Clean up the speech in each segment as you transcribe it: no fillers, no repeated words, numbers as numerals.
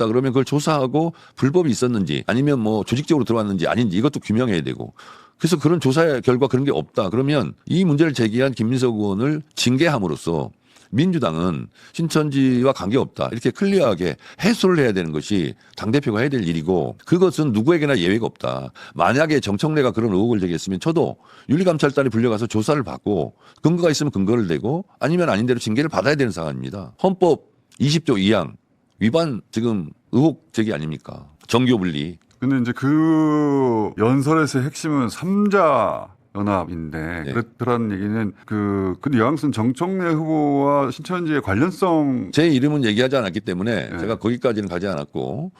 있다 그러면 그걸 조사하고 불법이 있었는지 아니면 뭐 조직적으로 들어왔는지 아닌지 이것도 규명해야 되고. 그래서 그런 조사의 결과 그런 게 없다 그러면 이 문제를 제기한 김민석 의원을 징계함으로써 민주당은 신천지와 관계없다 이렇게 클리어하게 해소를 해야 되는 것이 당대표가 해야 될 일이고 그것은 누구에게나 예외가 없다. 만약에 정청래가 그런 의혹을 제기했으면 저도 윤리감찰단에 불려가서 조사를 받고 근거가 있으면 근거를 대고 아니면 아닌 대로 징계를 받아야 되는 상황입니다. 헌법 20조 2항 위반 지금 의혹 제기 아닙니까? 정교분리. 근데 이제 그 연설에서의 핵심은 3자 연합인데 네. 그렇다는 얘기는 그 뉘앙스는 정청래 후보와 신천지의 관련성. 제 이름은 얘기하지 않았기 때문에 네. 제가 거기까지는 가지 않았고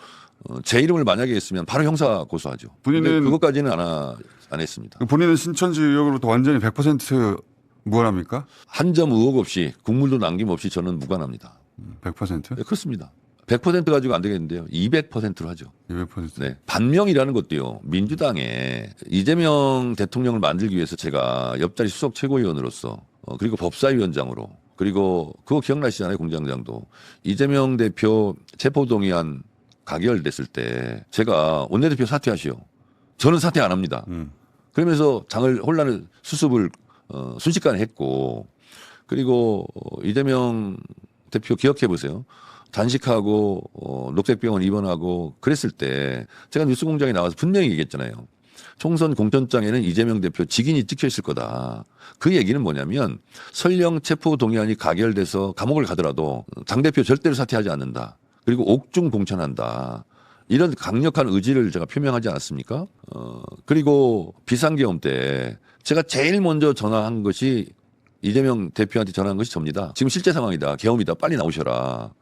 제 이름을 만약에 했으면 바로 형사 고소하죠. 본인은 그것까지는 안 했습니다. 본인은 신천지 의혹으로부터 완전히 100% 무관합니까? 한 점 의혹 없이 국물도 남김없이 저는 무관합니다. 100%? 네, 그렇습니다. 100% 가지고 안 되겠는데요. 200%로 하죠. 200%? 네. 반명이라는 것도요. 민주당에 이재명 대통령을 만들기 위해서 제가 옆자리 수석 최고위원으로서 그리고 법사위원장으로 그리고 그거 기억나시잖아요. 공장장도. 이재명 대표 체포동의안 가결됐을 때 제가 원내대표 사퇴하시오. 저는 사퇴 안 합니다. 그러면서 혼란을 수습을 순식간에 했고 그리고 이재명 대표 기억해 보세요. 단식하고 녹색병원 입원하고 그랬을 때 제가 뉴스공장에 나와서 분명히 얘기했잖아요. 총선 공천장에는 이재명 대표 직인이 찍혀 있을 거다. 그 얘기는 뭐냐면 설령 체포동의안이 가결돼서 감옥을 가더라도 당대표 절대로 사퇴하지 않는다. 그리고 옥중 공천한다. 이런 강력한 의지를 제가 표명하지 않았습니까? 그리고 비상계엄 때 제가 제일 먼저 전화한 것이 이재명 대표한테 전화한 것이 접니다. 지금 실제 상황이다. 계엄이다. 빨리 나오셔라.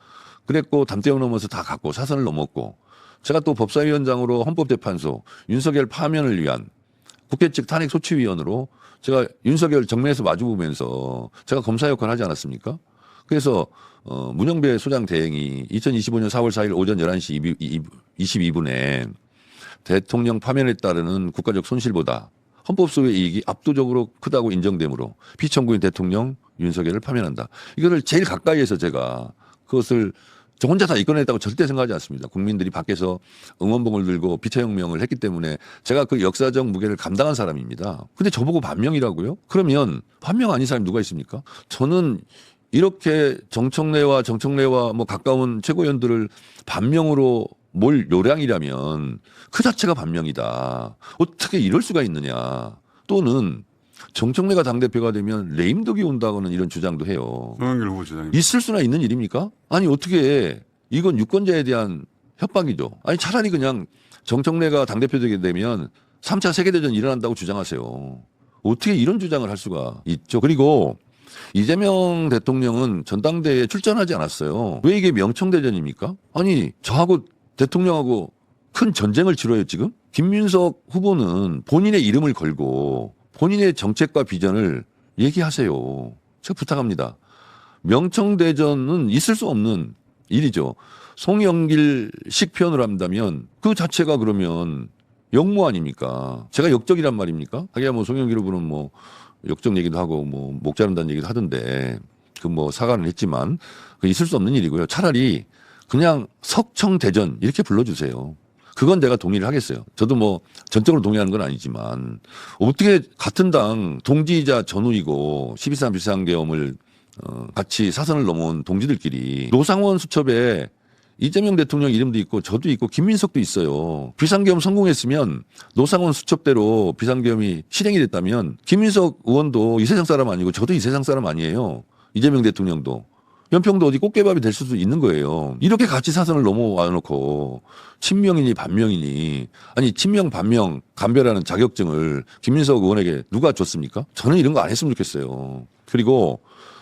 그랬고 담대역 넘어서 다 갔고 사선을 넘었고 제가 또 법사위원장으로 헌법재판소 윤석열 파면을 위한 국회 측 탄핵소추위원으로 제가 윤석열 정면에서 마주보면서 제가 검사 역할을 하지 않았습니까? 그래서 문영배 소장 대행이 2025년 4월 4일 오전 11시 22분에 대통령 파면에 따르는 국가적 손실보다 헌법소의 이익이 압도적으로 크다고 인정되므로 피청구인 대통령 윤석열을 파면한다. 이거를 제일 가까이에서 제가 그것을 저 혼자 다 이끌어냈다고 절대 생각하지 않습니다. 국민들이 밖에서 응원봉을 들고 비차혁명을 했기 때문에 제가 그 역사적 무게를 감당한 사람입니다. 근데 저보고 반명이라고요? 그러면 반명 아닌 사람이 누가 있습니까? 저는 이렇게 정청래와 뭐 가까운 최고위원들을 반명으로 몰 요량이라면 그 자체가 반명이다. 어떻게 이럴 수가 있느냐. 또는 정청래가 당대표가 되면 레임덕이 온다고는 이런 주장도 해요. 송영길 후보 주장이. 있을 수나 있는 일입니까? 아니 어떻게 이건 유권자에 대한 협박이죠. 아니 차라리 그냥 정청래가 당대표 되게 되면 3차 세계대전 일어난다고 주장하세요. 어떻게 이런 주장을 할 수가 있죠. 그리고 이재명 대통령은 전당대회에 출전하지 않았어요. 왜 이게 명청대전입니까? 아니 저하고 대통령하고 큰 전쟁을 치러요 지금? 김민석 후보는 본인의 이름을 걸고 본인의 정책과 비전을 얘기하세요. 제가 부탁합니다. 명청대전은 있을 수 없는 일이죠. 송영길식 표현을 한다면 그 자체가 그러면 역모 아닙니까? 제가 역적이란 말입니까? 하기야 뭐 송영길 후보는 뭐 역적 얘기도 하고 뭐 목 자른다는 얘기도 하던데 그 뭐 사과는 했지만 그 있을 수 없는 일이고요. 차라리 그냥 석청대전 이렇게 불러주세요. 그건 내가 동의를 하겠어요. 저도 뭐 전적으로 동의하는 건 아니지만 어떻게 같은 당 동지이자 전우이고 12.3 비상계엄을 같이 사선을 넘어온 동지들끼리 노상원 수첩에 이재명 대통령 이름도 있고 저도 있고 김민석도 있어요. 비상계엄 성공했으면 노상원 수첩대로 비상계엄이 실행이 됐다면 김민석 의원도 이 세상 사람 아니고 저도 이 세상 사람 아니에요. 이재명 대통령도. 연평도 어디 꽃게밥이 될 수도 있는 거예요. 이렇게 같이 사선을 넘어와 놓고 친명이니 반명이니 아니 친명 반명 감별하는 자격증을 김민석 의원에게 누가 줬습니까? 저는 이런 거 안 했으면 좋겠어요. 그리고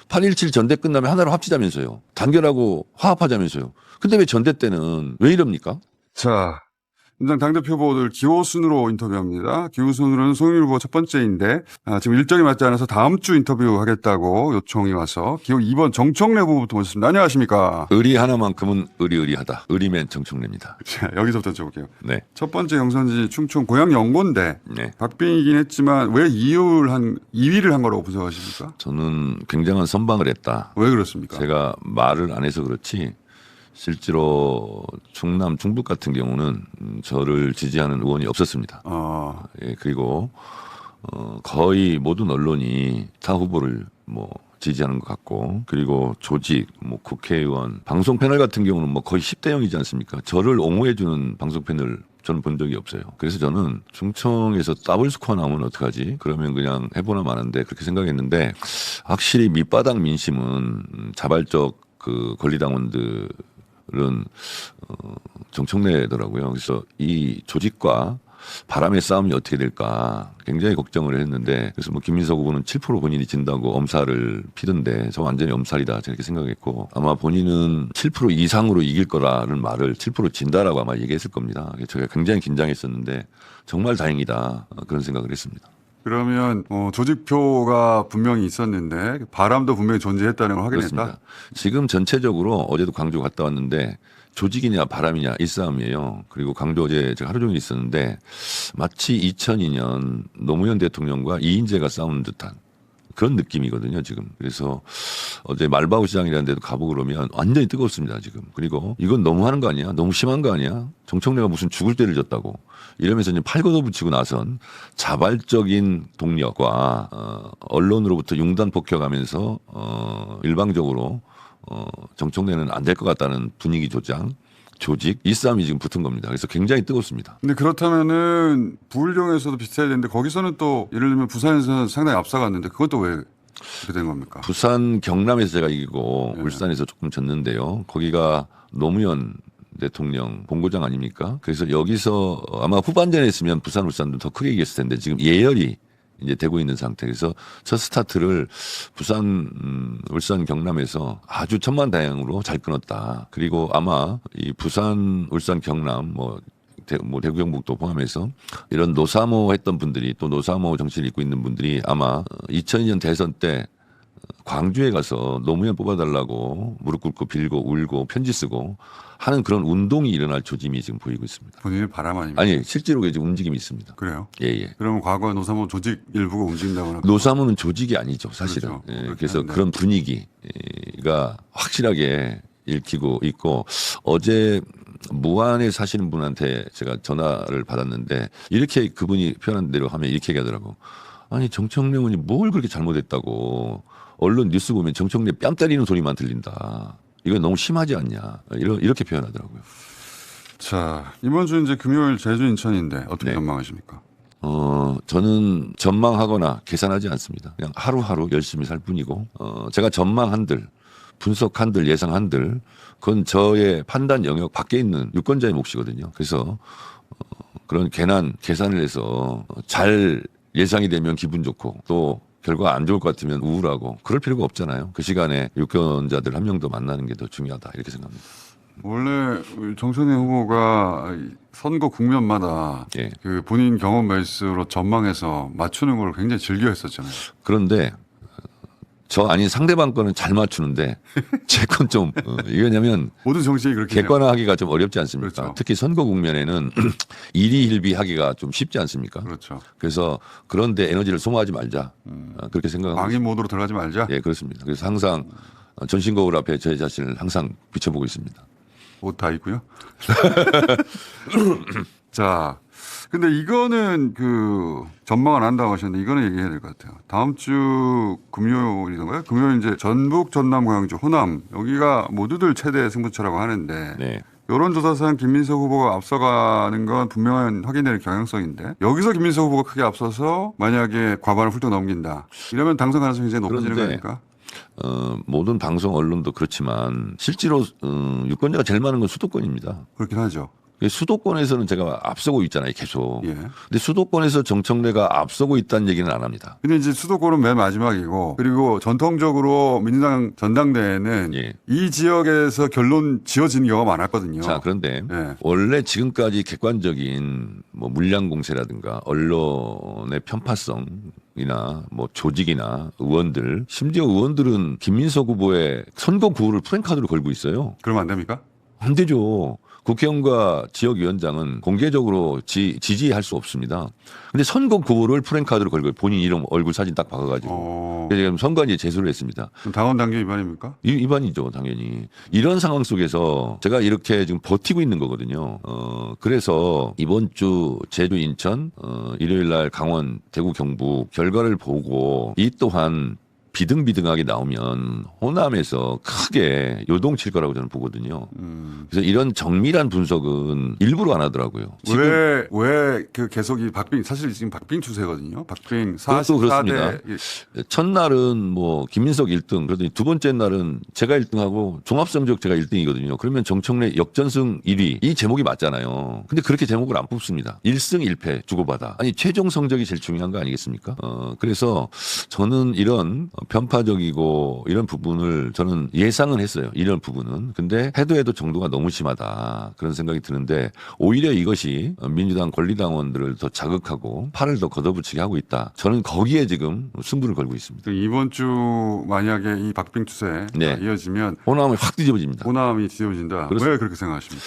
8.17 전대 끝나면 하나로 합치자면서요. 단결하고 화합하자면서요. 근데 왜 전대 때는 왜 이럽니까? 자, 민주당 당대표 후보들 기호순으로 인터뷰합니다. 기호순으로는 송영길 후보 첫 번째인데 지금 일정이 맞지 않아서 다음 주 인터뷰하겠다고 요청이 와서 기호 2번 정청래 후보부터 모셨습니다. 안녕하십니까? 의리 하나만큼은 의리하다. 의리면 정청래입니다. 자, 여기서부터 여쭤볼게요. 네. 첫 번째 경선지 충청 고향 영고인데 네. 박빙이긴 했지만 왜 2위를 한 거라고 분석하십니까? 저는 굉장한 선방을 했다. 왜 그렇습니까? 제가 말을 안 해서 그렇지 실제로 충남 충북 같은 경우는 저를 지지하는 의원이 없었습니다. 예, 그리고 거의 모든 언론이 타 후보를 뭐 지지하는 것 같고, 그리고 조직, 뭐 국회의원, 방송 패널 같은 경우는 뭐 거의 10대 0이지 않습니까? 저를 옹호해주는 방송 패널 저는 본 적이 없어요. 그래서 저는 충청에서 더블 스코어 나오면 어떡하지? 그러면 그냥 해보나 마는데 그렇게 생각했는데, 확실히 밑바닥 민심은 자발적 그 권리당원들은 정청래더라고요. 그래서 이 조직과 바람의 싸움이 어떻게 될까 굉장히 걱정을 했는데, 그래서 뭐 김민석 후보는 7% 본인이 진다고 엄살을 피던데 저 완전히 엄살이다 저렇게 생각했고, 아마 본인은 7% 이상으로 이길 거라는 말을 7% 진다라고 아마 얘기했을 겁니다. 제가 굉장히 긴장했었는데 정말 다행이다 그런 생각을 했습니다. 그러면 조직표가 분명히 있었는데 바람도 분명히 존재했다는 걸 확인했다. 그렇습니다. 지금 전체적으로 어제도 광주 갔다 왔는데 조직이냐 바람이냐 이 싸움이에요. 그리고 광주 어제 제가 하루 종일 있었는데 마치 2002년 노무현 대통령과 이인재가 싸우는 듯한 그런 느낌이거든요, 지금. 그래서 어제 말바우 시장이라는 데도 가보고 그러면 완전히 뜨겁습니다, 지금. 그리고 이건 너무 하는 거 아니야? 너무 심한 거 아니야? 정청래가 무슨 죽을 때를 졌다고. 이러면서 이제 팔걷어 붙이고 나선 자발적인 동력과 언론으로부터 융단 폭격하면서 일방적으로 정청래는 안 될 것 같다는 분위기 조장, 조직, 이 싸움이 지금 붙은 겁니다. 그래서 굉장히 뜨겁습니다. 근데 그렇다면은 부울령에서도 비슷해야 되는데 거기서는 또 예를 들면 부산에서는 상당히 앞서갔는데 그것도 왜 그렇게 된 겁니까? 부산 경남에서 제가 이기고 네. 울산에서 조금 졌는데요. 거기가 노무현 대통령 본고장 아닙니까? 그래서 여기서 아마 후반전에 했으면 부산 울산도 더 크게 이겼을 텐데 지금 예열이 이제 되고 있는 상태에서 첫 스타트를 부산, 울산, 경남에서 아주 천만다행으로 잘 끊었다. 그리고 아마 이 부산, 울산, 경남 대구 경북도 포함해서 이런 노사모 했던 분들이 또 노사모 정신을 입고 있는 분들이 아마 2002년 대선 때 광주에 가서 노무현 뽑아달라고 무릎 꿇고 빌고 울고 편지 쓰고 하는 그런 운동이 일어날 조짐이 지금 보이고 있습니다. 본인의 바람 아닙니까? 아니 실제로 지금 움직임이 있습니다. 그래요? 예. 그러면 과거 노사모 조직 일부가 움직인다거나 노사모는 조직이 아니죠, 사실은. 그렇죠. 예, 그래서 한데. 그런 분위기가 확실하게 읽히고 있고, 어제 무안에 사시는 분한테 제가 전화를 받았는데 이렇게 그분이 표현한 대로 하면 이렇게 얘기하더라고. 아니 정청래 의원이 뭘 그렇게 잘못했다고 언론 뉴스 보면 정청래 뺨 때리는 소리만 들린다. 이거 너무 심하지 않냐. 이렇게 표현하더라고요. 자, 이번 주 이제 금요일 제주 인천인데 어떻게 네. 전망하십니까? 저는 전망하거나 계산하지 않습니다. 그냥 하루하루 열심히 살 뿐이고, 제가 전망한들, 분석한들, 예상한들, 그건 저의 판단 영역 밖에 있는 유권자의 몫이거든요. 그래서, 그런 괜한 계산을 해서 잘 예상이 되면 기분 좋고 또 결과가 안 좋을 것 같으면 우울하고 그럴 필요가 없잖아요. 그 시간에 유권자들 한 명 더 만나는 게 더 중요하다 이렇게 생각합니다. 원래 정청래 후보가 선거 국면마다 예. 그 본인 경험 베이스로 전망해서 맞추는 걸 굉장히 즐겨 했었잖아요. 그런데 저 아닌 상대방 거는 잘 맞추는데 제 건 좀 이게 왜냐면 모든 정치인이 그렇게 해요. 객관화하기가 좀 어렵지 않습니까? 그렇죠. 특히 선거 국면에는 일희일비하기가 좀 쉽지 않습니까? 그렇죠. 그래서 그런데 에너지를 소모하지 말자 그렇게 생각합니다. 망인 모드로 들어가지 말자. 예, 그렇습니다. 그래서 항상 전신 거울 앞에 제 자신을 항상 비춰보고 있습니다. 옷 다 있고요. 자, 근데 이거는 그 전망을 한다고 하셨는데 이거는 얘기해야 될 것 같아요. 다음 주 금요일이던가요? 금요일 이제 전북, 전남, 고양주, 호남 여기가 모두들 최대 승부처라고 하는데 네. 여론조사상 김민석 후보가 앞서가는 건 분명한 확인될 경향성인데 여기서 김민석 후보가 크게 앞서서 만약에 과반을 훌쩍 넘긴다. 이러면 당선 가능성이 굉장히 높아지는 그런데 거니까. 모든 방송 언론도 그렇지만 실제로 유권자가 제일 많은 건 수도권입니다. 그렇긴 하죠. 수도권에서는 제가 앞서고 있잖아요, 계속. 예. 근데 수도권에서 정청래가 앞서고 있다는 얘기는 안 합니다. 근데 이제 수도권은 맨 마지막이고 그리고 전통적으로 민주당 전당대회는 예. 이 지역에서 결론 지어지는 경우가 많았거든요. 자, 그런데 예. 원래 지금까지 객관적인 뭐 물량 공세라든가 언론의 편파성이나 뭐 조직이나 의원들, 심지어 의원들은 김민석 후보의 선거 구호를 프랜카드로 걸고 있어요. 그러면 안 됩니까? 안 되죠. 국회의원과 지역위원장은 공개적으로 지지할 수 없습니다. 근데 선거 구호를 프랜카드로 걸고 본인 이름 얼굴 사진 딱 박아가지고 그래서 지금 선관위에 제소를 했습니다. 그럼 당원 당규 위반입니까? 위반이죠, 당연히. 이런 상황 속에서 제가 이렇게 지금 버티고 있는 거거든요. 그래서 이번 주 제주, 인천, 일요일 날 강원, 대구, 경북 결과를 보고 이 또한 비등비등하게 나오면 호남에서 크게 요동칠 거라고 저는 보거든요. 그래서 이런 정밀한 분석은 일부러 안 하더라고요. 왜 그 계속 사실 지금 박빙 추세거든요. 박빙 그것도 44대 그렇습니다. 첫날은 뭐 김민석 1등, 그러더니 두 번째 날은 제가 1등하고 종합성적 제가 1등이거든요. 그러면 정청래 역전승 1위 이 제목이 맞잖아요. 근데 그렇게 제목을 안 뽑습니다. 1승 1패 주고받아. 아니 최종 성적이 제일 중요한 거 아니겠습니까? 그래서 저는 이런 편파적이고 이런 부분을 저는 예상은 했어요. 이런 부분은. 근데 해도 정도가 너무 심하다. 그런 생각이 드는데 오히려 이것이 민주당 권리당원들을 더 자극하고 팔을 더 걷어붙이게 하고 있다. 저는 거기에 지금 승부를 걸고 있습니다. 이번 주 만약에 이 박빙 추세 네. 이어지면 호남이 확 뒤집어집니다. 호남이 뒤집어진다. 그렇습니다. 왜 그렇게 생각하십니까?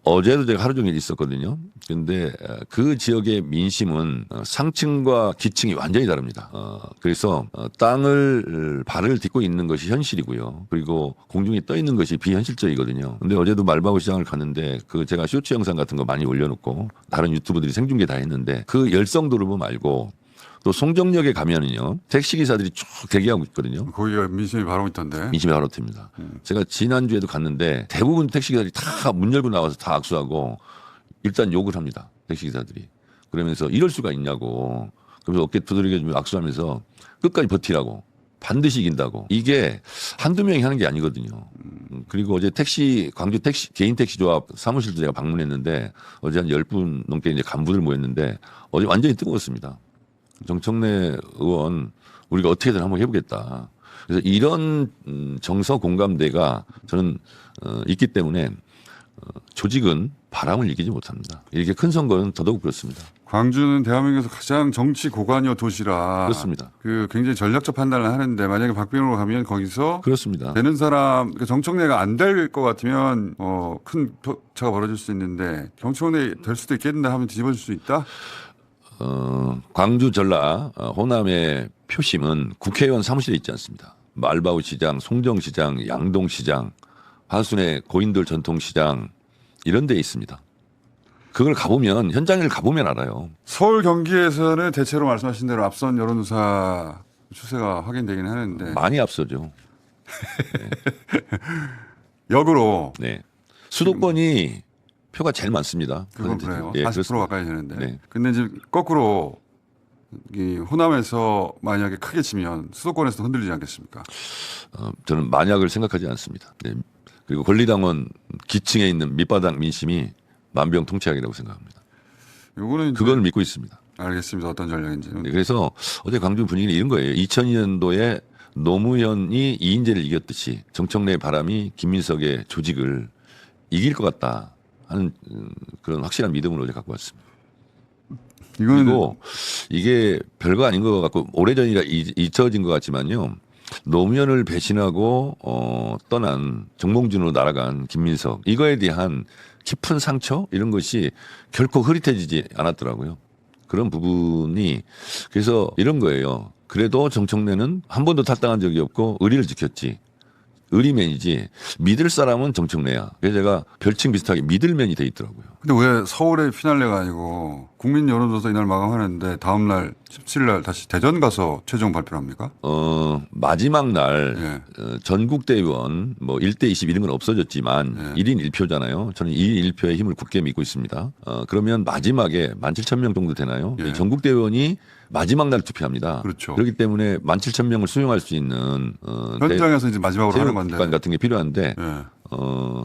어제도 제가 하루 종일 있었거든요. 근데 그 지역의 민심은 상층과 기층이 완전히 다릅니다. 그래서 땅을 발을 딛고 있는 것이 현실이고요. 그리고 공중에 떠 있는 것이 비현실적이거든요. 근데 어제도 말바우 시장을 갔는데 그 제가 쇼츠 영상 같은 거 많이 올려놓고 다른 유튜버들이 생중계 다 했는데 그 열성도를 말고 또 송정역에 가면은요 택시기사들이 쭉 대기하고 있거든요. 거기가 민심이 바로 있던데. 민심이 바로 됩니다. 제가 지난주에도 갔는데 대부분 택시기사들이 다 문 열고 나와서 다 악수하고 일단 욕을 합니다. 택시기사들이. 그러면서 이럴 수가 있냐고. 그러면서 어깨 두드리게 악수하면서 끝까지 버티라고. 반드시 이긴다고. 이게 한두 명이 하는 게 아니거든요. 그리고 어제 광주 개인 택시 조합 사무실도 제가 방문했는데 어제 한 10분 넘게 이제 간부들 모였는데 어제 완전히 뜨거웠습니다. 정청래 의원 우리가 어떻게든 한번 해보겠다. 그래서 이런 정서 공감대가 저는 있기 때문에 조직은 바람을 이기지 못합니다. 이렇게 큰 선거는 더더욱 그렇습니다. 광주는 대한민국에서 가장 정치 고관여 도시라 그렇습니다. 그 굉장히 전략적 판단을 하는데 만약에 박빙으로 가면 거기서 그렇습니다. 되는 사람 정청래가 안 될 것 같으면 큰 표차가 벌어질 수 있는데 정청래 될 수도 있겠는데 하면 뒤집어질 수 있다. 광주 전라 호남의 표심은 국회의원 사무실에 있지 않습니다. 말바우 시장, 송정시장, 양동시장, 하순의 고인돌 전통시장 이런 데 있습니다. 그걸 가보면 현장을 가보면 알아요. 서울 경기에서는 대체로 말씀하신 대로 앞선 여론조사 추세가 확인되긴 하는데 많이 앞서죠. 역으로 네. 수도권이 표가 제일 많습니다. 그건 그래요. 예, 40% 가까이 되는데. 네. 근데 이제 거꾸로 이 호남에서 만약에 크게 치면 수도권에서 흔들리지 않겠습니까? 저는 만약을 생각하지 않습니다. 네. 그리고 권리당원 기층에 있는 밑바닥 민심이 만병통치약이라고 생각합니다. 요거는 그걸 믿고 있습니다. 알겠습니다. 어떤 전략인지는. 네, 그래서 어제 광주 분위기는 이런 거예요. 2002년도에 노무현이 이인재를 이겼듯이 정청래의 바람이 김민석의 조직을 이길 것 같다 하는 그런 확실한 믿음을 어제 갖고 왔습니다. 그리고 이게 별거 아닌 것 같고 오래전이라 잊혀진 것 같지만요. 노무현을 배신하고 떠난 정몽준으로 날아간 김민석 이거에 대한 깊은 상처 이런 것이 결코 흐릿해지지 않았더라고요. 그런 부분이 그래서 이런 거예요. 그래도 정청래는 한 번도 탈당한 적이 없고 의리를 지켰지. 의리맨이지 믿을 사람은 정청래야. 그래서 제가 별칭 비슷하게 믿을맨이 돼 있더라고요. 근데 왜 서울의 피날레가 아니고 국민 여론조사 이날 마감하는데 다음 날 17일 날 다시 대전 가서 최종 발표를 합니까? 마지막 날 예. 전국대의원 뭐 1대 20 이런 건 없어졌지만 예. 1인 1표잖아요. 저는 2인 1표의 힘을 굳게 믿고 있습니다. 그러면 마지막에 17,000명 정도 되나요? 예. 전국대의원이 마지막 날 투표합니다. 그렇죠. 그렇기 때문에 17,000명을 수용할 수 있는 현장에서 이제 마지막으로 하는 건데. 체육관 같은 게 필요한데 예.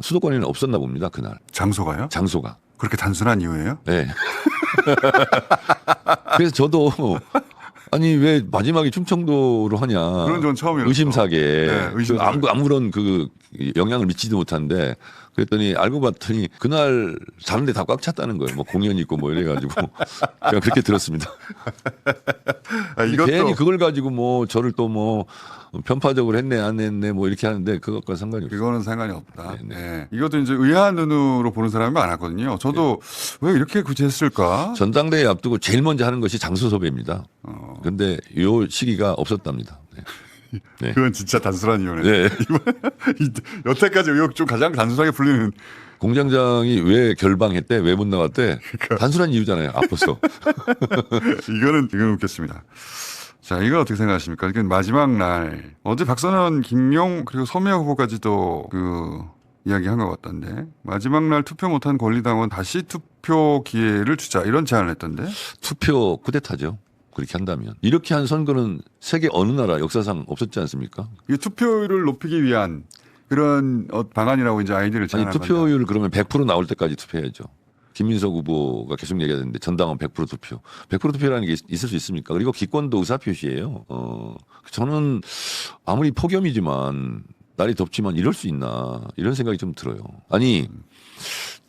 수도권에는 없었나 봅니다. 그날. 장소가요? 장소가. 그렇게 단순한 이유예요? 네. 그래서 저도 아니 왜 마지막에 충청도로 하냐 그런 건 처음이었죠. 의심사게 네, 의심사게. 아무런 그 영향을 미치지도 못한데 그랬더니 알고 봤더니 그날 자는데 다 꽉 찼다는 거예요. 뭐 공연 있고 뭐 이래가지고 그냥 그렇게 들었습니다. 괜히 그걸 가지고 뭐 저를 또 뭐 편파적으로 했네 안 했네 뭐 이렇게 하는데 그것과 상관이 없어요. 그거는 상관이 없다. 네, 네. 네. 이것도 이제 의아한 눈으로 보는 사람이 많았거든요. 저도 왜 이렇게 굳이 했을까? 전당대회 앞두고 제일 먼저 하는 것이 장소 섭외입니다. 그런데 요 시기가 없었답니다. 네. 네. 그건 진짜 단순한 이유네. 네. 여태까지 의혹 중 가장 단순하게 풀리는. 공장장이 왜 결방했대? 왜 못 나왔대? 단순한 이유잖아요. 아파서. 이거는 웃겼습니다. 자, 이거 어떻게 생각하십니까? 이건 마지막 날 어제 박선원, 김용 그리고 서미아 후보까지도 그 이야기한 것 같던데 마지막 날 투표 못한 권리당원 다시 투표 기회를 주자 이런 제안을 했던데. 투표 쿠데타죠. 그렇게 한다면. 이렇게 한 선거는 세계 어느 나라 역사상 없었지 않습니까? 이 투표율을 높이기 위한 그런 방안이라고 이제 아이디어를 아니 제안한 투표율 그러면 100% 나올 때까지 투표해야죠. 김민석 후보가 계속 얘기하는데 전당원 100% 투표. 100% 투표라는 게 있을 수 있습니까? 그리고 기권도 의사표시예요. 저는 아무리 폭염이지만 날이 덥지만 이럴 수 있나 이런 생각이 좀 들어요. 아니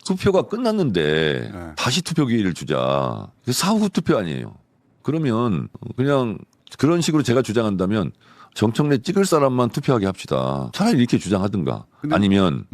투표가 끝났는데 네. 다시 투표 기회를 주자. 사후 투표 아니에요. 그러면 그냥 그런 식으로 제가 주장한다면 정청래 찍을 사람만 투표하게 합시다. 차라리 이렇게 주장하든가 아니면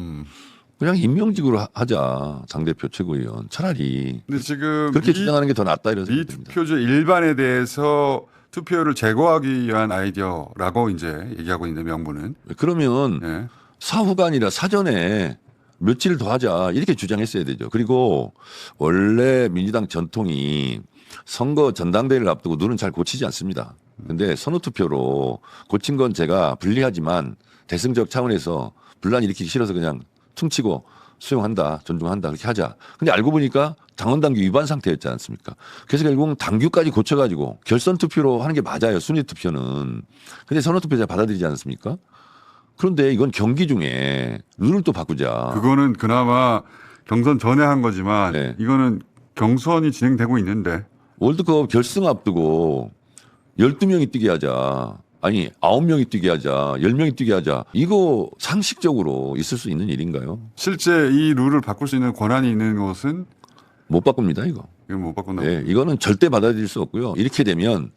그냥 임명직으로 하자. 당대표 최고위원. 차라리. 근데 지금 그렇게 주장하는 게 더 낫다 이런 생각이 듭니다. 미투표제 일반에 대해서 투표율을 제거하기 위한 아이디어라고 이제 얘기하고 있는 명분은. 그러면 네. 사후가 아니라 사전에 며칠 더 하자 이렇게 주장했어야 되죠. 그리고 원래 민주당 전통이 선거 전당대회를 앞두고 눈은 잘 고치지 않습니다. 근데 선호투표로 고친 건 제가 불리하지만 대승적 차원에서 분란 일으키기 싫어서 그냥 퉁치고 수용한다, 존중한다 그렇게 하자. 근데 알고 보니까 당원당규 위반 상태였지 않습니까? 그래서 결국 당규까지 고쳐가지고 결선 투표로 하는 게 맞아요. 순위 투표는. 근데 선호투표자 받아들이지 않습니까? 그런데 이건 경기 중에 룰을 또 바꾸자. 그거는 그나마 경선 전에 한 거지만 네. 이거는 경선이 진행되고 있는데. 월드컵 결승 앞두고 12명이 뛰게 하자. 아니 9명이 뛰게 하자. 10명이 뛰게 하자. 이거 상식적으로 있을 수 있는 일인가요? 실제 이 룰을 바꿀 수 있는 권한이 있는 것은 못 바꿉니다 이거. 이건 못 바꾼다. 네, 이거는 절대 받아들일 수 없고요. 이렇게 되면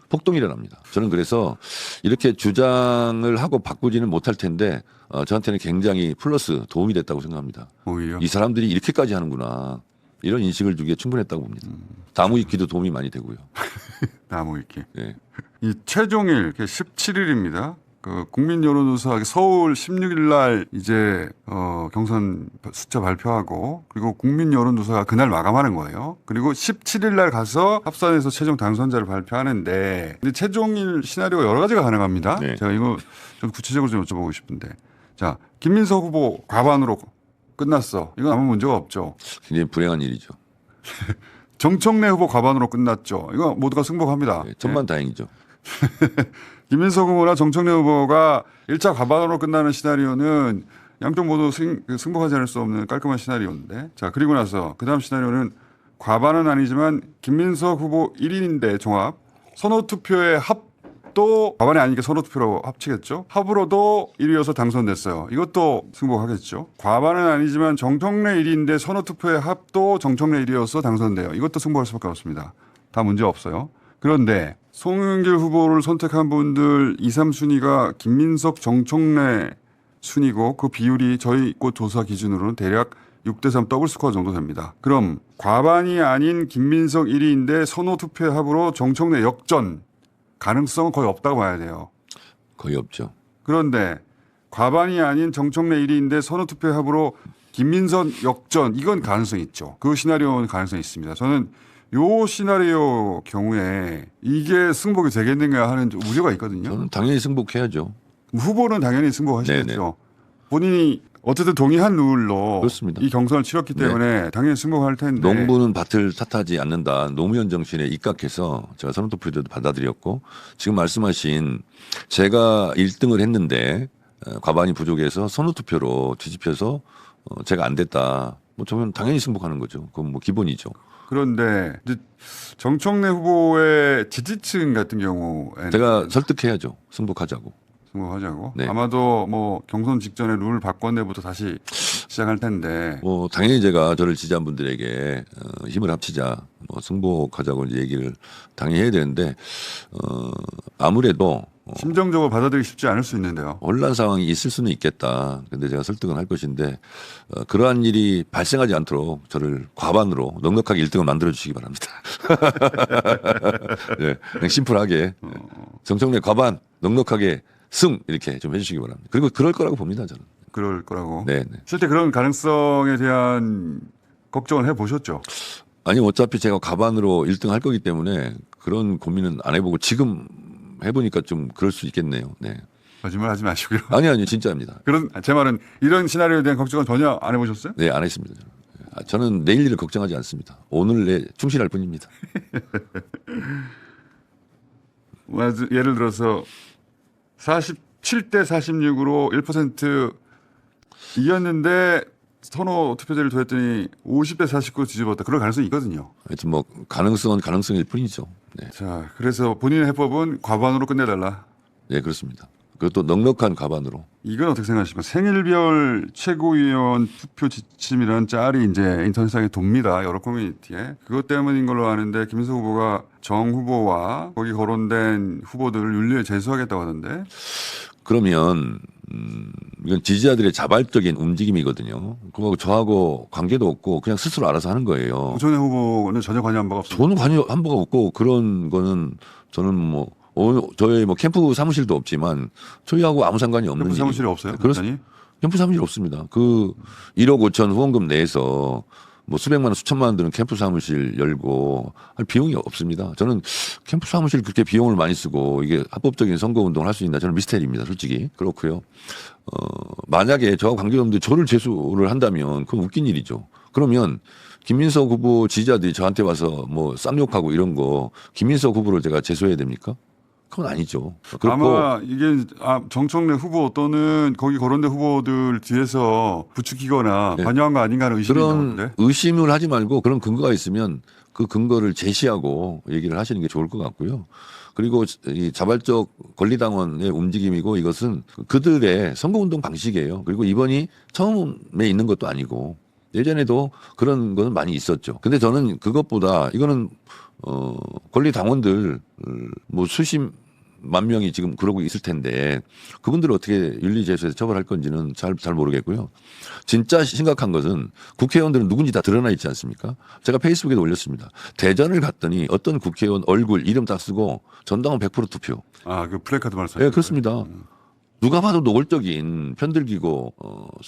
폭동이 일어납니다. 저는 그래서 이렇게 주장을 하고 바꾸지는 못할 텐데 저한테는 굉장히 플러스 도움이 됐다고 생각합니다. 오히려. 이 사람들이 이렇게까지 하는구나. 이런 인식을 주기에 충분했다고 봅니다. 다무 읽기도 도움이 많이 되고요. 나무 읽기. 네. 이 최종일 17일입니다. 그 국민 여론조사 서울 16일 날 이제 경선 숫자 발표하고 그리고 국민 여론조사가 그날 마감하는 거예요. 그리고 17일 날 가서 합산해서 최종 당선자를 발표하는데 근데 최종일 시나리오가 여러 가지가 가능합니다. 네. 제가 이거 좀 구체적으로 좀 여쭤보고 싶은데 자 김민석 후보 과반으로 끝났어. 이건 아무 문제가 없죠. 굉장히 불행한 일이죠. 정청래 후보 과반으로 끝났죠. 이거 모두가 승복합니다. 네, 천만 다행이죠. 김민석 후보나 정청래 후보가 1차 과반으로 끝나는 시나리오는 양쪽 모두 승복하지 않을 수 없는 깔끔한 시나리오인데 자 그리고 나서 그 다음 시나리오는 과반은 아니지만 김민석 후보 1인인데 종합 선호투표의 합도 과반이 아니니까 선호투표로 합치겠죠. 합으로도 1위여서 당선됐어요. 이것도 승복하겠죠. 과반은 아니지만 정청래 1위인데 선호투표의 합도 정청래 1위여서 당선돼요. 이것도 승복할 수밖에 없습니다. 다 문제 없어요. 그런데 송영길 후보를 선택한 분들 2, 3순위가 김민석, 정청래 순위고 그 비율이 저희 곳 조사 기준으로는 대략 6대3 더블 스코어 정도 됩니다. 그럼 과반이 아닌 김민석 1위인데 선호투표의 합으로 정청래 역전 가능성은 거의 없다고 봐야 돼요. 거의 없죠. 그런데 과반이 아닌 정청래 1위인데 선호투표의 합으로 김민석 역전 이건 가능성이 있죠. 그 시나리오는 가능성이 있습니다. 저는 요 시나리오 경우에 이게 승복이 되겠는가 하는 우려가 있거든요. 저는 당연히 승복해야죠. 후보는 당연히 승복하시겠죠. 네네. 본인이 어쨌든 동의한 룰로 그렇습니다. 이 경선을 치렀기 때문에 당연히 승복할 텐데. 농부는 밭을 탓하지 않는다. 노무현 정신에 입각해서 제가 선호투표도 받아들였고 지금 말씀하신 제가 1등을 했는데 과반이 부족해서 선호투표로 뒤집혀서 제가 안 됐다. 뭐 저는 당연히 승복하는 거죠. 그건 뭐 기본이죠. 그런데 이제 정청래 후보의 지지층 같은 경우에 제가 설득해야죠. 승복하자고. 승복하자고. 네. 아마도 뭐 경선 직전에 룰 바꿔내부터 다시 시작할 텐데. 뭐 당연히 제가 저를 지지한 분들에게 힘을 합치자, 뭐 승복하자고 이제 얘기를 당연히 해야 되는데 아무래도 심정적으로 받아들이기 쉽지 않을 수 있는데요. 혼란 상황이 있을 수는 있겠다. 근데 제가 설득은 할 것인데 그러한 일이 발생하지 않도록 저를 과반으로 넉넉하게 1등을 만들어 주시기 바랍니다. 네, 그냥 심플하게 정청래 과반 넉넉하게 승 이렇게 좀 해주시기 바랍니다. 그리고 그럴 거라고 봅니다 저는. 그럴 거라고. 네, 네. 실제 그런 가능성에 대한 걱정을 해보셨죠? 아니 어차피 제가 과반으로 1등 할 거기 때문에 그런 고민은 안 해보고 지금 해보니까 좀 그럴 수 있겠네요. 네. 거짓말 하지 마시고요. 아니 진짜입니다. 제 말은 이런 시나리오에 대한 걱정은 전혀 안 해보셨어요? 네, 안 했습니다. 저는 내일 일을 걱정하지 않습니다. 오늘에 충실할 뿐입니다. 예를 들어서 47대 46으로 1% 이겼는데 선호 투표제를 도했더니 50대 49 뒤집었다. 그럴 가능성이 있거든요. 하여튼 뭐 가능성은 가능성일 뿐이죠. 네, 자, 그래서 본인의 해법은 과반으로 끝내달라. 네 그렇습니다. 그것도 넉넉한 과반으로. 이건 어떻게 생각하십니까? 생일별 최고위원 투표 지침이라는 짤이 이제 인터넷상에 돕니다. 여러 커뮤니티에. 그것 때문인 걸로 아는데 김인석 후보가 정 후보와 거기 거론된 후보들을 윤리에 제소하겠다고 하던데. 그러면 이건 지지자들의 자발적인 움직임이거든요. 그거 저하고 관계도 없고 그냥 스스로 알아서 하는 거예요. 우천의 후보는 전혀 관여한 바가 없습니다. 저는 관여한 바가 없고 그런 거는 저는 뭐 저희 뭐 캠프 사무실도 없지만 저희하고 아무 상관이 없는 캠프 일이. 사무실이 없어요? 그렇습니다. 캠프 사무실 없습니다. 그 1억 5천 후원금 내에서 뭐 수백만 원, 수천만 원 드는 캠프 사무실 열고 할 비용이 없습니다. 저는 캠프 사무실 그렇게 비용을 많이 쓰고 이게 합법적인 선거 운동을 할 수 있나 저는 미스테리입니다. 솔직히. 그렇고요. 만약에 저하고 관계없는데 저를 제소를 한다면 그건 웃긴 일이죠. 그러면 김민석 후보 지지자들이 저한테 와서 뭐 쌍욕하고 이런 거 김민석 후보를 제가 제소해야 됩니까? 그건 아니죠. 그렇고 아마 이게 정청래 후보 또는 거기 거론된 후보들 뒤에서 부추기거나 네. 관여한 거 아닌가 하는 의심이 그런 나오는데. 의심을 하지 말고 그런 근거가 있으면 그 근거를 제시하고 얘기를 하시는 게 좋을 것 같고요. 그리고 이 자발적 권리당원의 움직임이고 이것은 그들의 선거운동 방식이에요. 그리고 이번이 처음에 있는 것도 아니고 예전에도 그런 거는 많이 있었죠. 근데 저는 그것보다 이거는 권리당원들 뭐 수십만 명이 지금 그러고 있을 텐데 그분들을 어떻게 윤리제소에서 처벌할 건지는 잘 모르겠고요. 진짜 심각한 것은 국회의원들은 누군지 다 드러나 있지 않습니까? 제가 페이스북에도 올렸습니다. 대전을 갔더니 어떤 국회의원 얼굴 이름 딱 쓰고 전당원 100% 투표. 그 플래카드 말씀하시죠? 네, 그렇습니다. 누가 봐도 노골적인 편들기고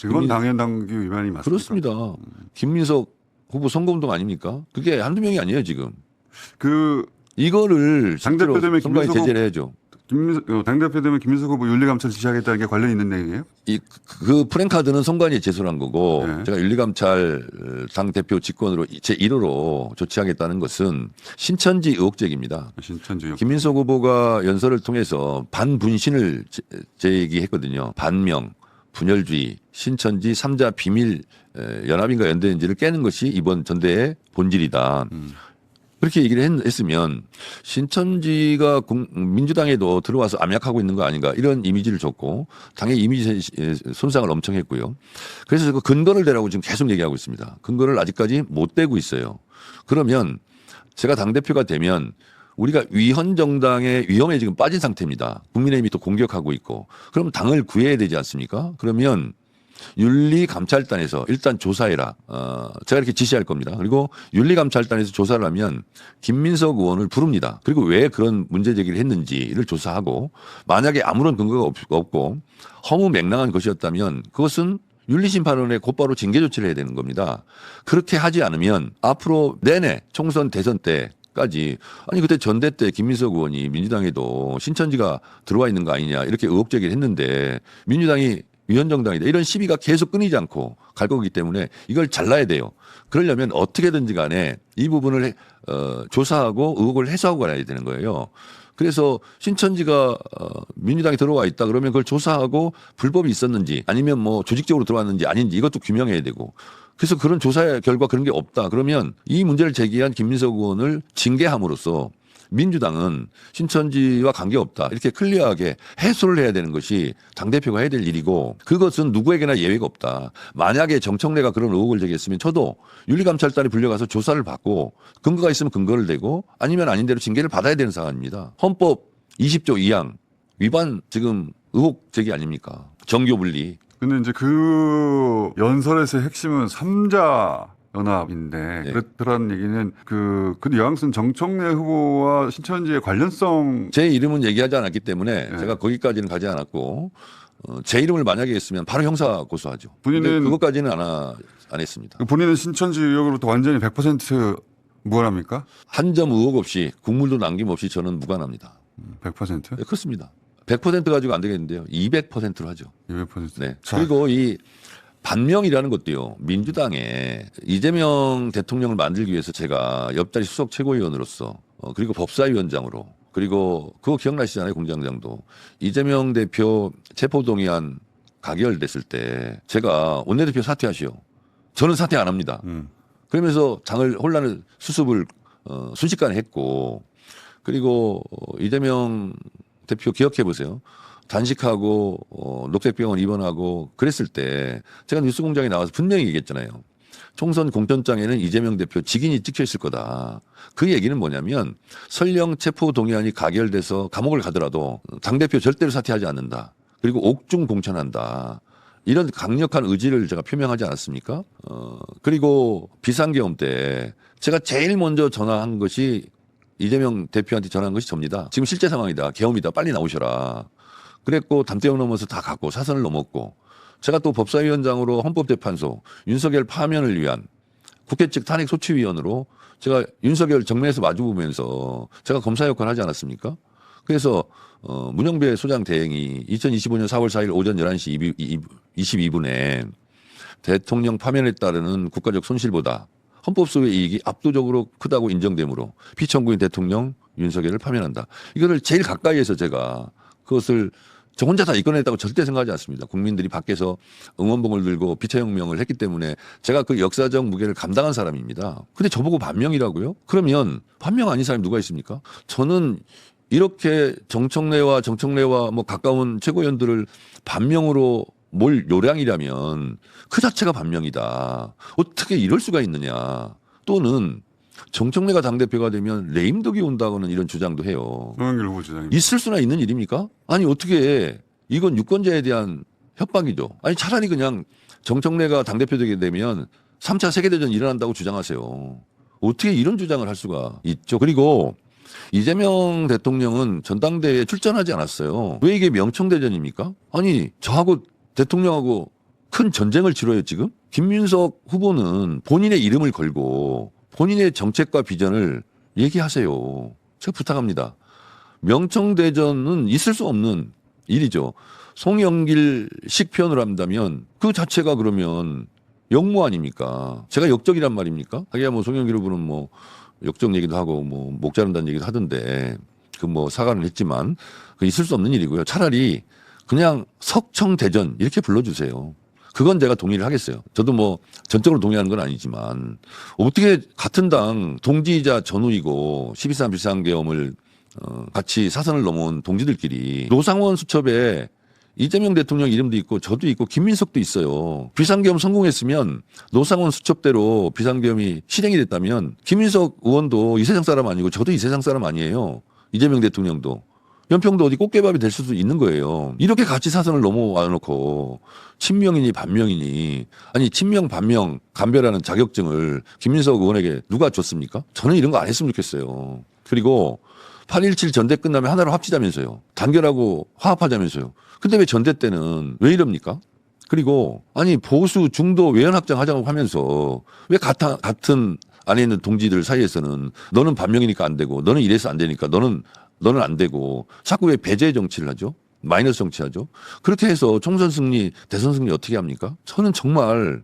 그건 당연 당규 위반이 맞습니다. 그렇습니다. 김민석 후보 선거운동 아닙니까? 그게 한두 명이 아니에요 지금. 이거를 당대표 되면 선관위 김민석 제재를 해야죠. 당대표 되면 김민석 후보 윤리감찰 지시하겠다는 게 관련이 있는 내용이에요? 그 프랭카드는 선관위에 제소한 거고 네. 제가 윤리감찰 당대표 직권으로 제1호로 조치하겠다는 것은 신천지 의혹 제기입니다. 신천지 의혹. 김민석 후보가 연설을 통해서 반분신을 제기했거든요. 반명, 분열주의, 신천지 3자 비밀 연합인가 연대인지를 깨는 것이 이번 전대의 본질이다. 그렇게 얘기를 했으면 신천지가 민주당에도 들어와서 암약하고 있는 거 아닌가 이런 이미지를 줬고 당의 이미지 손상을 엄청 했고요. 그래서 그 근거를 대라고 지금 계속 얘기하고 있습니다. 근거를 아직까지 못 대고 있어요. 그러면 제가 당대표가 되면 우리가 위헌 정당의 위험에 지금 빠진 상태입니다. 국민의힘이 또 공격하고 있고 그러면 당을 구해야 되지 않습니까? 그러면 윤리감찰단에서 일단 조사해라. 제가 이렇게 지시할 겁니다. 그리고 윤리감찰단에서 조사를 하면 김민석 의원을 부릅니다. 그리고 왜 그런 문제 제기를 했는지를 조사하고 만약에 아무런 근거가 없고 허무맹랑한 것이었다면 그것은 윤리심판원에 곧바로 징계 조치를 해야 되는 겁니다. 그렇게 하지 않으면 앞으로 내내 총선 대선 때까지 아니 그때 전대 때 김민석 의원이 민주당에도 신천지가 들어와 있는 거 아니냐 이렇게 의혹 제기를 했는데 민주당이 위헌정당이다. 이런 시비가 계속 끊이지 않고 갈 거기 때문에 이걸 잘라야 돼요. 그러려면 어떻게든지 간에 이 부분을 조사하고 의혹을 해소하고 가야 되는 거예요. 그래서 신천지가 민주당에 들어와 있다 그러면 그걸 조사하고 불법이 있었는지 아니면 뭐 조직적으로 들어왔는지 아닌지 이것도 규명해야 되고 그래서 그런 조사의 결과 그런 게 없다. 그러면 이 문제를 제기한 김민석 의원을 징계함으로써 민주당은 신천지와 관계없다. 이렇게 클리어하게 해소를 해야 되는 것이 당대표가 해야 될 일이고 그것은 누구에게나 예외가 없다. 만약에 정청래가 그런 의혹을 제기했으면 저도 윤리감찰단에 불려가서 조사를 받고 근거가 있으면 근거를 대고 아니면 아닌 대로 징계를 받아야 되는 상황입니다. 헌법 20조 2항 위반 지금 의혹 제기 아닙니까? 정교분리. 근데 이제 그 연설에서의 핵심은 삼자 연합인데 네. 그렇더라는 얘기는 그 뉘앙스는 정청래 후보와 신천지의 관련성. 제 이름은 얘기하지 않았기 때문에 네. 제가 거기까지는 가지 않았고 제 이름을 만약에 했으면 바로 형사 고소하죠. 본인은- 근데 그것까지는 안 했습니다. 본인은 신천지 의혹으로부터 완전히 100% 무관합니까? 한 점 의혹 없이 국물도 남김없이 저는 무관합니다. 100%? 네, 그렇습니다. 100% 가지고 안 되겠는데요. 200%로 하죠. 200%. 네. 자, 그리고 이 반명이라는 것도요. 민주당에 이재명 대통령을 만들기 위해서 제가 옆자리 수석 최고위원으로서 그리고 법사위원장으로 그리고 그거 기억나시잖아요. 공장장도 이재명 대표 체포동의안 가결됐을 때 제가 원내대표 사퇴하시오. 저는 사퇴 안 합니다. 그러면서 혼란을 수습을 순식간에 했고 그리고 이재명 대표 기억해 보세요. 단식하고 녹색병원 입원하고 그랬을 때 제가 뉴스공장에 나와서 분명히 얘기했잖아요. 총선 공천장에는 이재명 대표 직인이 찍혀 있을 거다. 그 얘기는 뭐냐면 설령 체포 동의안이 가결돼서 감옥을 가더라도 당대표 절대로 사퇴하지 않는다. 그리고 옥중 공천한다. 이런 강력한 의지를 제가 표명하지 않았습니까? 그리고 비상계엄 때 제가 제일 먼저 전화한 것이 이재명 대표한테 전화한 것이 접니다. 지금 실제 상황이다. 계엄이다. 빨리 나오셔라. 그랬고 담대역 넘어서 다 갔고 사선을 넘었고 제가 또 법사위원장으로 헌법재판소 윤석열 파면을 위한 국회 측 탄핵소추위원으로 제가 윤석열 정면에서 마주보면서 제가 검사 역할을 하지 않았습니까? 그래서 문영배 소장 대행이 2025년 4월 4일 오전 11시 22분에 대통령 파면에 따르는 국가적 손실보다 헌법소의 이익이 압도적으로 크다고 인정되므로 피청구인 대통령 윤석열을 파면한다. 이거를 제일 가까이에서 제가 그것을 저 혼자 다 이끌어냈다고 절대 생각하지 않습니다. 국민들이 밖에서 응원봉을 들고 비체혁명을 했기 때문에 제가 그 역사적 무게를 감당한 사람입니다. 근데 저보고 반명이라고요? 그러면 반명 아닌 사람이 누가 있습니까? 저는 이렇게 정청래와 뭐 가까운 최고위원들을 반명으로 몰 요량이라면 그 자체가 반명이다. 어떻게 이럴 수가 있느냐. 또는 정청래가 당대표가 되면 레임덕이 온다고는 이런 주장도 해요. 송영길 후보 주장입니다. 있을 수나 있는 일입니까? 아니 어떻게 이건 유권자에 대한 협박이죠. 아니 차라리 그냥 정청래가 당대표 되게 되면 3차 세계대전 일어난다고 주장하세요. 어떻게 이런 주장을 할 수가 있죠. 그리고 이재명 대통령은 전당대회에 출전하지 않았어요. 왜 이게 명청대전입니까? 아니 저하고 대통령하고 큰 전쟁을 치러요 지금? 김민석 후보는 본인의 이름을 걸고 본인의 정책과 비전을 얘기하세요. 제가 부탁합니다. 명청대전은 있을 수 없는 일이죠. 송영길식 표현을 한다면 그 자체가 그러면 역모 아닙니까? 제가 역적이란 말입니까? 하기야 뭐 송영길 후보는 뭐 역적 얘기도 하고 뭐 목 자른다는 얘기도 하던데 그 뭐 사과는 했지만 그 있을 수 없는 일이고요. 차라리 그냥 석청대전 이렇게 불러주세요. 그건 제가 동의를 하겠어요. 저도 뭐 전적으로 동의하는 건 아니지만 어떻게 같은 당 동지이자 전우이고 12.3 비상계엄을 같이 사선을 넘어온 동지들끼리 노상원 수첩에 이재명 대통령 이름도 있고 저도 있고 김민석도 있어요. 비상계엄 성공했으면 노상원 수첩대로 비상계엄이 실행이 됐다면 김민석 의원도 이 세상 사람 아니고 저도 이 세상 사람 아니에요. 이재명 대통령도. 연평도 어디 꽃게밥이 될 수도 있는 거예요. 이렇게 같이 사선을 넘어와 놓고 친명이니 반명이니 아니 친명 반명 감별하는 자격증을 김민석 의원에게 누가 줬습니까? 저는 이런 거 안 했으면 좋겠어요. 그리고 8.17 전대 끝나면 하나로 합치자면서요. 단결하고 화합하자면서요. 근데 왜 전대 때는 왜 이럽니까? 그리고 아니 보수 중도 외연 확장하자고 하면서 왜 같은 안에 있는 동지들 사이에서는 너는 반명이니까 안 되고 너는 이래서 안 되니까 너는 안 되고 자꾸 왜 배제 정치를 하죠? 마이너스 정치하죠? 그렇게 해서 총선 승리, 대선 승리 어떻게 합니까? 저는 정말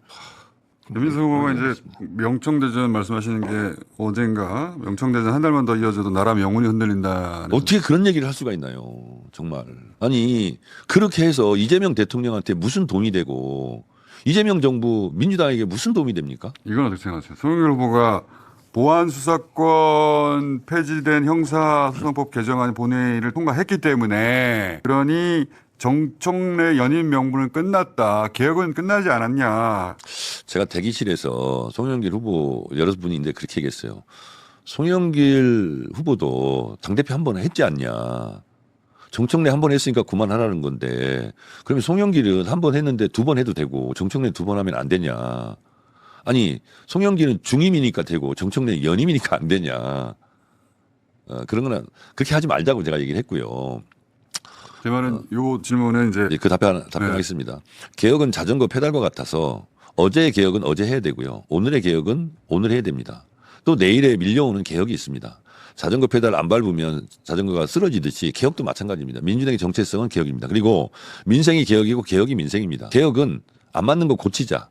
김민석 후보가 이제 명청대전 말씀하시는 게 언젠가 명청대전 한 달만 더 이어져도 나라 명운이 흔들린다. 어떻게 그런 얘기를 할 수가 있나요? 정말. 아니 그렇게 해서 이재명 대통령한테 무슨 도움이 되고 이재명 정부 민주당에게 무슨 도움이 됩니까? 이건 어떻게 생각하세요? 송영길 후보가 보안 수사권 폐지된 형사소송법 개정안 본회의를 통과했기 때문에 그러니 정청래 연임 명분은 끝났다. 개혁은 끝나지 않았냐. 제가 대기실에서 송영길 후보 여러 분이 있는데 그렇게 얘기했어요. 송영길 후보도 당대표 한 번 했지 않냐. 정청래 한 번 했으니까 그만하라는 건데 그러면 송영길은 한 번 했는데 두 번 해도 되고 정청래 두 번 하면 안 되냐. 아니 송영길은 중임이니까 되고 정청래 연임이니까 안 되냐. 그런 거는 그렇게 하지 말자고 제가 얘기를 했고요. 제 말은 요 질문은 이제 그 답변하겠습니다. 개혁은 자전거 페달과 같아서 어제의 개혁은 어제 해야 되고요. 오늘의 개혁은 오늘 해야 됩니다. 또 내일에 밀려오는 개혁이 있습니다. 자전거 페달 안 밟으면 자전거가 쓰러지듯이 개혁도 마찬가지입니다. 민주당의 정체성은 개혁입니다. 그리고 민생이 개혁이고 개혁이 민생입니다. 개혁은 안 맞는 거 고치자.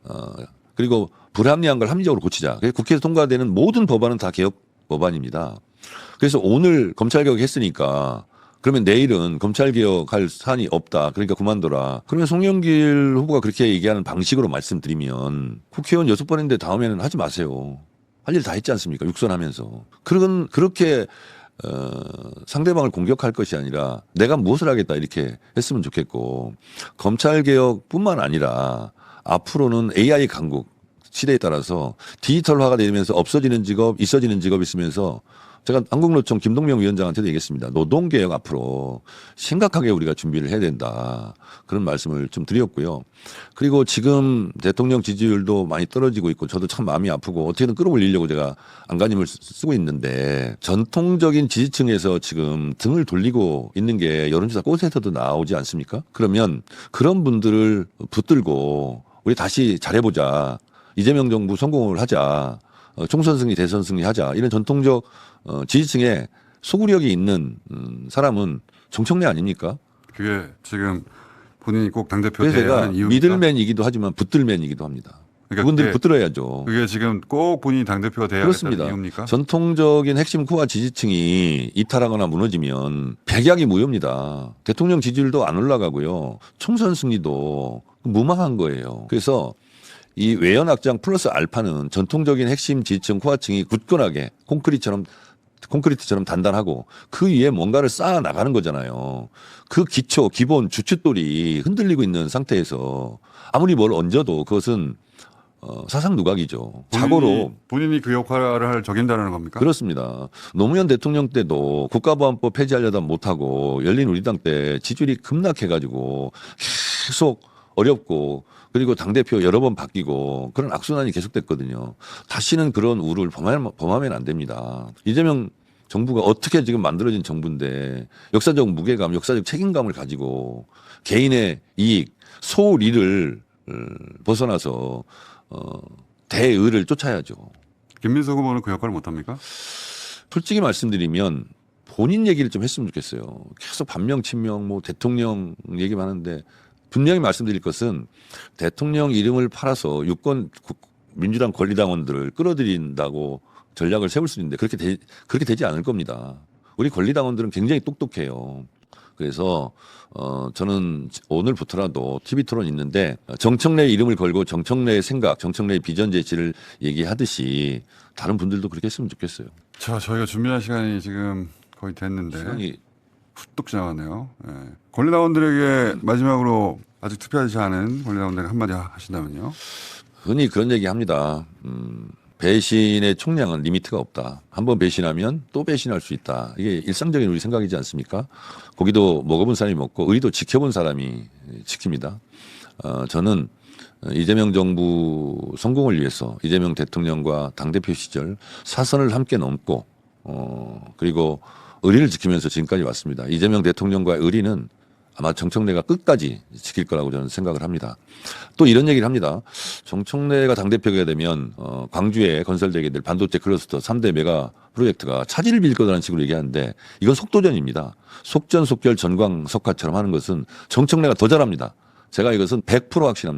그리고 불합리한 걸 합리적으로 고치자. 국회에서 통과되는 모든 법안은 다 개혁 법안입니다. 그래서 오늘 검찰개혁 했으니까 그러면 내일은 검찰개혁할 사안이 없다. 그러니까 그만둬라. 그러면 송영길 후보가 그렇게 얘기하는 방식으로 말씀드리면 국회의원 6번 했는데 다음에는 하지 마세요. 할 일 다 했지 않습니까? 육선하면서. 그렇게 상대방을 공격할 것이 아니라 내가 무엇을 하겠다 이렇게 했으면 좋겠고 검찰개혁뿐만 아니라 앞으로는 AI 강국 시대에 따라서 디지털화가 되면서 없어지는 직업, 있어지는 직업이 있으면서 제가 한국노총 김동명 위원장한테도 얘기했습니다. 노동개혁 앞으로 심각하게 우리가 준비를 해야 된다. 그런 말씀을 좀 드렸고요. 그리고 지금 대통령 지지율도 많이 떨어지고 있고 저도 참 마음이 아프고 어떻게든 끌어올리려고 제가 안간힘을 쓰고 있는데 전통적인 지지층에서 지금 등을 돌리고 있는 게 여론조사 꽃에서도 나오지 않습니까? 그러면 그런 분들을 붙들고 우리 다시 잘해보자. 이재명 정부 성공을 하자. 총선 승리, 대선 승리하자. 이런 전통적 지지층에 소구력이 있는 사람은 정청래 아닙니까? 그게 지금 본인이 꼭 당대표 그래서 돼야 제가 하는 이유입니까? 미들맨이기도 하지만 붙들맨이기도 합니다. 그러니까 그분들이 그게- 붙들어야죠. 그게 지금 꼭 본인이 당대표가 돼야 그렇습니다. 하겠다는 이유입니까? 전통적인 핵심 코어 지지층이 이탈하거나 무너지면 백약이 무효입니다. 대통령 지지율도 안 올라가고요. 총선 승리도 무망한 거예요. 그래서 이 외연 확장 플러스 알파는 전통적인 핵심 지지층 코어층이 굳건하게 콘크리트처럼 단단하고 그 위에 뭔가를 쌓아 나가는 거잖아요. 그 기초, 기본, 주춧돌이 흔들리고 있는 상태에서 아무리 뭘 얹어도 그것은 사상 누각이죠. 자고로 본인이 그 역할을 할 적임자라는 겁니까? 그렇습니다. 노무현 대통령 때도 국가보안법 폐지하려다 못하고 열린우리당 때 지지율이 급락해가지고 계속 어렵고 그리고 당대표 여러 번 바뀌고 그런 악순환이 계속됐거든요. 다시는 그런 우를 범하면 안 됩니다. 이재명 정부가 어떻게 지금 만들어진 정부인데 역사적 무게감, 역사적 책임감을 가지고 개인의 이익, 소리를 벗어나서 대의를 쫓아야죠. 김민석 후보는 그 역할을 못합니까? 솔직히 말씀드리면 본인 얘기를 좀 했으면 좋겠어요. 계속 반명, 친명, 뭐 대통령 얘기만 하는데 분명히 말씀드릴 것은 대통령 이름을 팔아서 유권 민주당 권리당원들을 끌어들인다고 전략을 세울 수 있는데 그렇게 되지 않을 겁니다. 우리 권리당원들은 굉장히 똑똑해요. 그래서 저는 오늘부터라도 TV 토론 있는데 정청래의 이름을 걸고 정청래의 생각, 정청래의 비전 제시를 얘기하듯이 다른 분들도 그렇게 했으면 좋겠어요. 자, 저희가 준비한 시간이 지금 거의 됐는데 시간이 훌쩍 지나가네요. 예. 권리당원들에게 마지막으로 아직 투표하지 않은 권리당원들에게 한마디 하신다면요. 흔히 그런 얘기 합니다. 배신의 총량은 리미트가 없다. 한번 배신하면 또 배신할 수 있다. 이게 일상적인 우리 생각이지 않습니까? 고기도 먹어본 사람이 먹고 의도 지켜본 사람이 지킵니다. 저는 이재명 정부 성공을 위해서 이재명 대통령과 당대표 시절 사선을 함께 넘고 그리고 의리를 지키면서 지금까지 왔습니다. 이재명 대통령과의 의리는 아마 정청래가 끝까지 지킬 거라고 저는 생각을 합니다. 또 이런 얘기를 합니다. 정청래가 당대표가 되면 광주에 건설되게 될 반도체 클러스터 3대 메가 프로젝트가 차질을 빚을 거라는 식으로 얘기하는데 이건 속도전입니다. 속전속결 전광석화처럼 하는 것은 정청래가 더 잘합니다. 제가 이것은 100% 확신합니다.